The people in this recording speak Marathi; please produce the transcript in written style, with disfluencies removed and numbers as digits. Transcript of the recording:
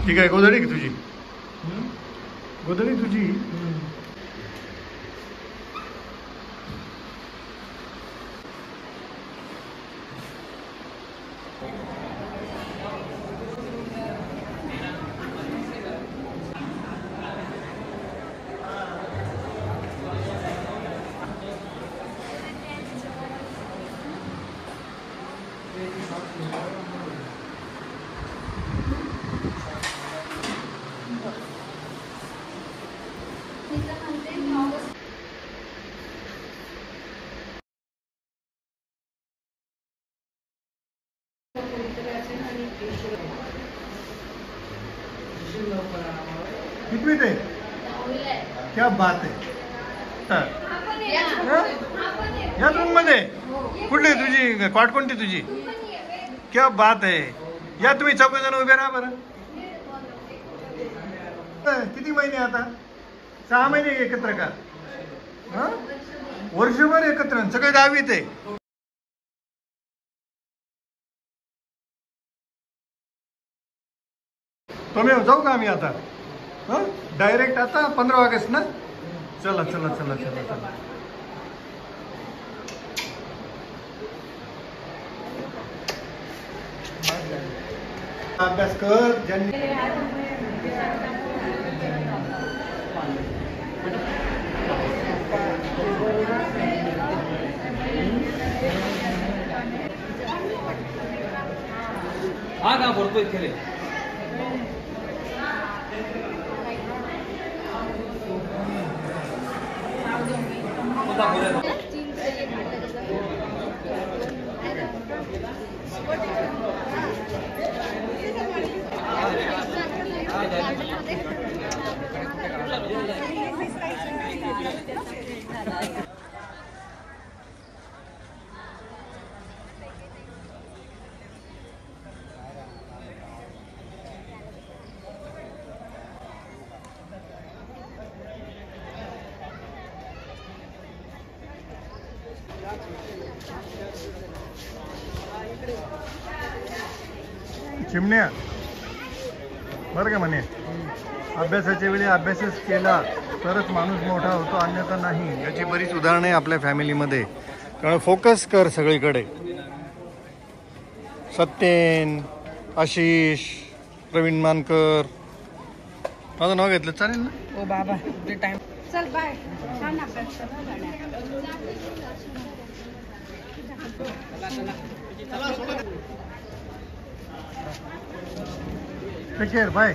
ठीक आहे. गोधडी की तुझी गोधडी तुझी. कितवीत आहे? क्या बात आहे. याच रूम मध्ये कुठली तुझी कॉट कोणती तुझी? क्या बात आहे. या तुम्ही चौघजण उभे राहा बरं. किती महिने आता? 6 महिने एकत्र का? वर्षभर एकत्र. सगळे 10वीत आहे. तुम्ही जाऊ का आम्ही आता? डायरेक्ट आता 15 ऑगस्ट ना. चला चला चला चला चला. अभ्यास कर. हा का भरतोय खेळे. चिमण्या बरं का म्हणे, अभ्यासाच्या वेळी अभ्यासच केला तरच माणूस मोठा होतो, अन्यथा नाही. याची बरीच उदाहरणे आपल्या फॅमिलीमध्ये. कारण फोकस कर सगळीकडे. सत्येन, आशिष, प्रवीण मानकर, माझं नाव घेतलं चालेल ना? ओ बाबा टाइम. चल बाय. छान अभ्यास टेक केअर. बाय.